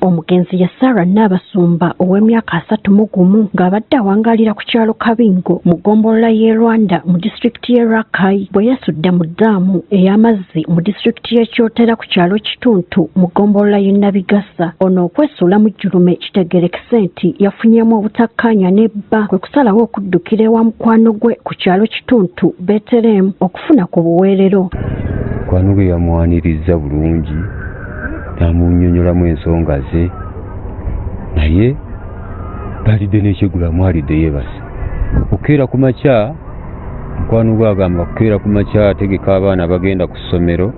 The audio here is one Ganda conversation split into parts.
Omugenzi ya Sarah Nabasumba ow'emyaka 31 ng'abadde awangalira ku kyalo Kabingo mu ggombolola y'e Rwanda mu disitulikiti y'e Rakai bwe yasudde mu ddaamu ey'amazzi mu disitulikiti y'e Kyotera ku kyalo Kituntu mu ggombolola y'e Nabigasa. Ono okwesuula mu jjulume kitegeerekese nti yafunyemu obutakkaanya n'ebba kwe kusalawo okuddukira ewa mukwano gwe ku kyalo Kituntu Betelehemu okufuna ku buweerero. Mukwano gwe yamuwaniriza bulungi n'amunnyonnyolamu ensonga ze naye balidde n'ekyegulamu alidde yeebase. Okukeera ku makya mukwano gwe agamba kukeera ku makya ategeka abaana bagenda ku ssomero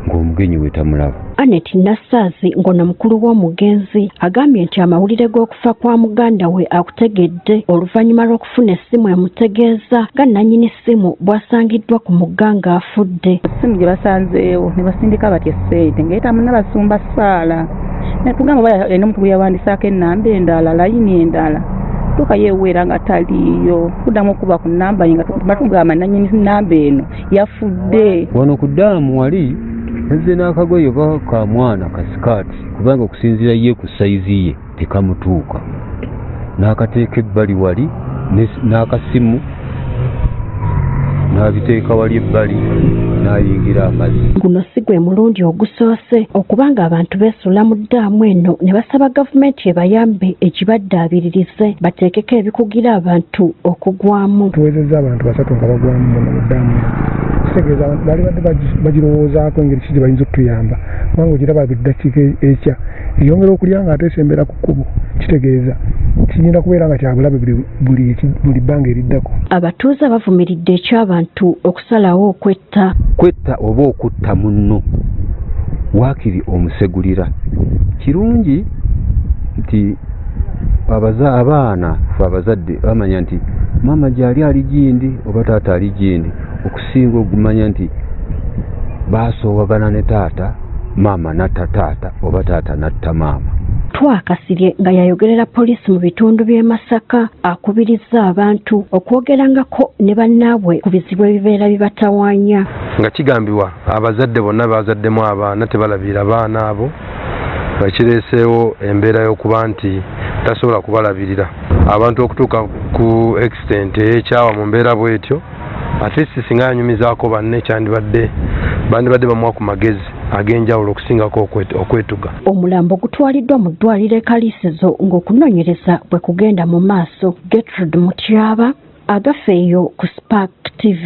ng'omugenyi we tamulaba. Anet Nassaazi ng'ono mukulu w'omugenzi agambye nti amawulire g'okufa kwa muganda we akutegedde oluvannyuma lw'okufuna essimu emutegeeza nga nannyini essimu bw'asangiddwa ku mugga ng'afudde. Essimu gye basanzeewo ne basindika batya ssente ng'eyita Munnabasumba Saala. Netugamba balina omuntu gwe yawandisaako ennamba endala layini endala tuka yeeweera nga taliiyo kuddamu okuba ku nnamba ye nga batugamba nannyini nnamba eno yafudde. Wano ku ddaamu wali yazze n'akagoye oba ka mwana ka sikaati kubanga okusinziira ye ku sayizi ye tekamutuuka n'akateeka ebbali wali n'akasimu n'abiteeka wali ebbali n'ayingira amazzi. Guno si gwe mulundi ogusoose okubanga abantu beesuula mu ddaamu eno ne basaba gavumenti ebayambe egibaddaabiririze bateekeko ebikugira abantu okugwamu. Tuwezezza abantu 3 nga bagwamu mu ddaamu kitegeeza abantu baali badde bagirowoozaako engeri ki gye bayinza okutuyamba kubanga ogiraba biddakiika ekya eyongera okulya nga ateesembera ku kkubo kitegeeza kiyinza kubeera nga kyabulabe buli bbanga eriddako. Abatuuze bavumiridde eky'abantu okusalawo kwetta oba okutta munno waakiri omusegulira. Kirungi nti abaana fe abazadde bamanya nti maama gyali ali gindi oba taata ali gindi okusinga okumanya nti baasoowagana ne taata maama natta taata oba taata natta maama. Twakasirye nga yayogerera poliisi mu bitundu by'e Masaka akubirizza abantu okwogerangako ne bannaabwe ku bizibu ebibeera bibatawaanya. Nga kigambibwa abazadde bonna bazaddemu abaana tebalabira baana abo bakireeseewo embeera y'okuba nti tasobola kubalabirira abantu okutuuka ku extent ekyawa mu mbeera bw'etyo ate singa anyumizaako banne bandibadde bamuwa ku magezi ag'enjawulo okusingako okwetuga. Omulambo gutwaliddwa mu ddwaliro e Kaliisizo ng'okunoonyereza bwe kugenda mu maaso. Gertrude Mutyaba, agafeeyo ku Spark TV.